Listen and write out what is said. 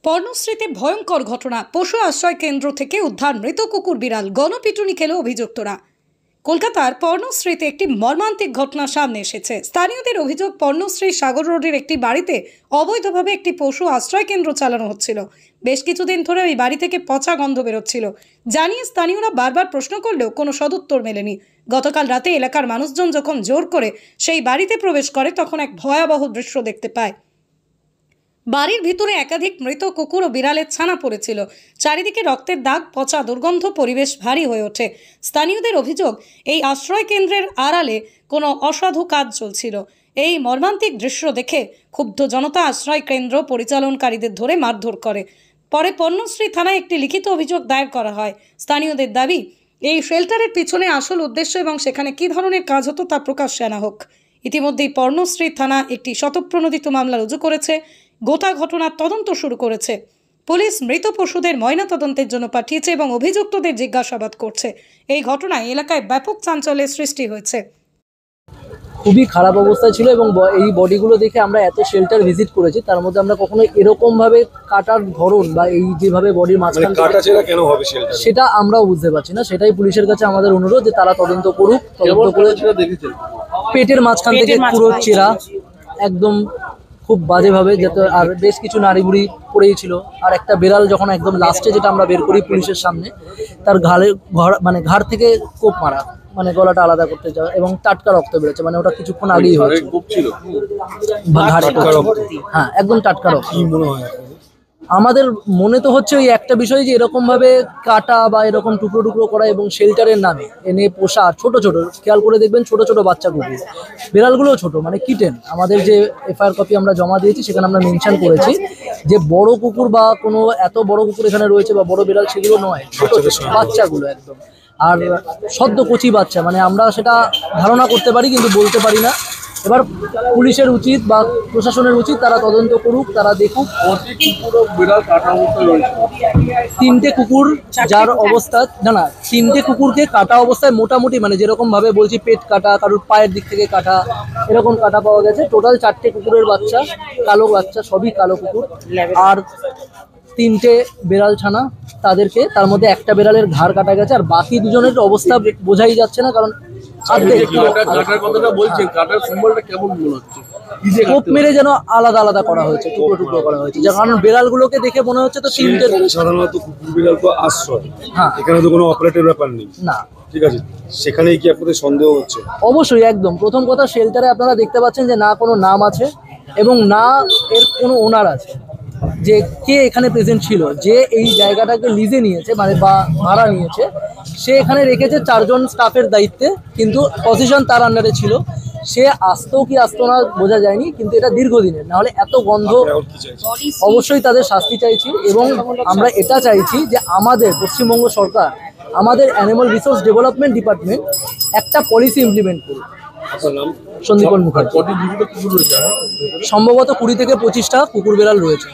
পর্ণশ্রীতে ভয়ঙ্কর ঘটনা। পশু আশ্রয় কেন্দ্র থেকে উদ্ধার মৃত কুকুর বিড়াল। গণপিটুনি খেল অভিযুক্তরা। কলকাতার পর্ণশ্রীতে একটি মর্মান্তিক ঘটনা সামনে এসেছে। স্থানীয়দের অভিযোগ, পর্ণশ্রী সাগর রোডের একটি বাড়িতে অবৈধভাবে একটি পশু আশ্রয় কেন্দ্র চালানো হচ্ছিল। বেশ কিছুদিন ধরে ওই বাড়ি থেকে পচা গন্ধ বেরোচ্ছিল। জানিয়ে স্থানীয়রা বারবার প্রশ্ন করলেও কোনো সদুত্তর মেলেনি। গতকাল রাতে এলাকার মানুষজন যখন জোর করে সেই বাড়িতে প্রবেশ করে, তখন এক ভয়াবহ দৃশ্য দেখতে পায়। বাড়ির ভিতরে একাধিক মৃত কুকুর ও বিড়ালের ছানা পড়েছিল। চারিদিকে রক্তের দাগ, পচা দুর্গন্ধ, পরিবেশ ভারী হয়ে ওঠে। স্থানীয়দের অভিযোগ, এই আশ্রয় কেন্দ্রের আড়ালে কোনো অসাধু কাজ চলছিল। এই মর্মান্তিক দৃশ্য দেখে ক্ষুব্ধ জনতা আশ্রয় কেন্দ্র পরিচালনকারীদের ধরে মারধর করে। পরে পর্ণশ্রী থানায় একটি লিখিত অভিযোগ দায়ের করা হয়। স্থানীয়দের দাবি, এই শেল্টারের পিছনে আসল উদ্দেশ্য এবং সেখানে কী ধরনের কাজ হতো তা প্রকাশ্যে আনা হোক। ইতিমধ্যেই পর্ণশ্রী থানা একটি স্বতঃপ্রণোদিত মামলা রুজু করেছে। গোটা ঘটনার তদন্ত শুরু করেছে। পুলিশ মৃত পশুদের ময়না তদন্তের জন্য পাঠিয়েছে এবং অভিযুক্তদের জিজ্ঞাসাবাদ করছে। এই ঘটনায় এলাকায় ব্যাপক চাঞ্চল্যের সৃষ্টি হয়েছে। খুবই খারাপ অবস্থায় ছিল এবং এই বডিগুলো দেখে আমরা এত শেল্টার ভিজিট করেছি, তার মধ্যে আমরা কখনো এরকম ভাবে কাটার ধরন বা এই যেভাবে বডির মাঝখানে সেটা আমরাও বুঝতে পারছি না। সেটাই পুলিশের কাছে আমাদের অনুরোধ যে তারা তদন্ত করুক। তদন্ত করে পেটের মাঝখান থেকে পুরো চেরা একদম খুব বাজেভাবে যেত, আর বেশ কিছু নাড়ি বুড়ি পড়েই ছিল। আর একটা বেড়াল যখন একদম লাস্টে যেটা আমরা বের করি পুলিশের সামনে, তার ঘাড় থেকে কোপ মারা, মানে গলাটা আলাদা করতে যাওয়া, এবং টাটকা রক্ত বেরোচ্ছে, মানে ওটা কিছুক্ষণ আগেই হয়েছে। হ্যাঁ, একদম টাটকা রক্ত। আমাদের মনে তো হচ্ছে ওই একটা বিষয় যে এরকম ভাবে কাটা বা এরকম টুকরো টুকরো করা এবং শেল্টারের নামে এনে পোষা ছোট ছোট, খেয়াল করে দেখবেন ছোট ছোট বাচ্চা কুকুর, বিড়ালগুলোও ছোট, মানে কিটেন। আমাদের যে এফআইআর কপি আমরা জমা দিয়েছি সেখানে আমরা মেনশন করেছি যে বড় কুকুর বা কোনো এত বড় কুকুর এখানে রয়েছে বা বড় বিড়াল সেগুলো নয়, ছোট বাচ্চাগুলো একদম। আর সদ্য কচি বাচ্চা, মানে আমরা সেটা ধারণা করতে পারি কিন্তু বলতে পারি না। এবার পুলিশের উচিত বা প্রশাসনের উচিত তারা তদন্ত করুক, তারা দেখুক। তিনটে কুকুর যার অবস্থা না, তিনটে কুকুরকে কাটা অবস্থায় মোটামুটি, মানে যেরকম ভাবে বলছি, পেট কাটা, কারোর পায়ের দিক থেকে কাটা, এরকম কাটা পাওয়া গেছে। টোটাল 4টে কুকুরের বাচ্চা, কালো বাচ্চা, সবই কালো কুকুর। আর 3টে বেড়াল ছানা, তাদেরকে, তার মধ্যে একটা বেড়ালের ঘাড় কাটা গেছে। আর বাকি দুজনের অবস্থা বোঝাই যাচ্ছে না, কারণ কোপ মেরে যেন আলাদা আলাদা করা হয়েছে, টুকরো টুকরো করা হয়েছে। কারণ বেড়ালগুলোকে দেখে মনে হচ্ছে তো তিনটে। সাধারণত কুকুর বিড়াল তো আশ্রয়, হ্যাঁ, এখানে তো কোনো অপারেটের ব্যাপার নেই না, ঠিক আছে। সেখানেই কি আপনাদের সন্দেহ হচ্ছে? অবশ্যই, একদম। প্রথম কথা, শেল্টারে আপনারা দেখতে পাচ্ছেন যে না কোনো নাম আছে এবং না এর কোনো ওনার আছে, যে কে এখানে প্রেজেন্ট ছিল। যে এই জায়গাটাকে লিজে নিয়েছে, মানে বা ভাড়া নিয়েছে, সে এখানে রেখেছে 4 জন স্টাফের দায়িত্বে, কিন্তু পজিশন তার আন্ডারে ছিল। সে আসতো কি আসতো না বোঝা যায়নি, কিন্তু এটা দীর্ঘদিনের, নাহলে এত গন্ধ। অবশ্যই তাদের শাস্তি চাইছি এবং আমরা এটা চাইছি যে আমাদের পশ্চিমবঙ্গ সরকার, আমাদের অ্যানিমাল রিসোর্স ডেভেলপমেন্ট ডিপার্টমেন্ট একটা পলিসি ইমপ্লিমেন্ট করুক। সন্দীপন মুখার্জি। সম্ভবত 20 থেকে 25টা কুকুর বেড়াল রয়েছে।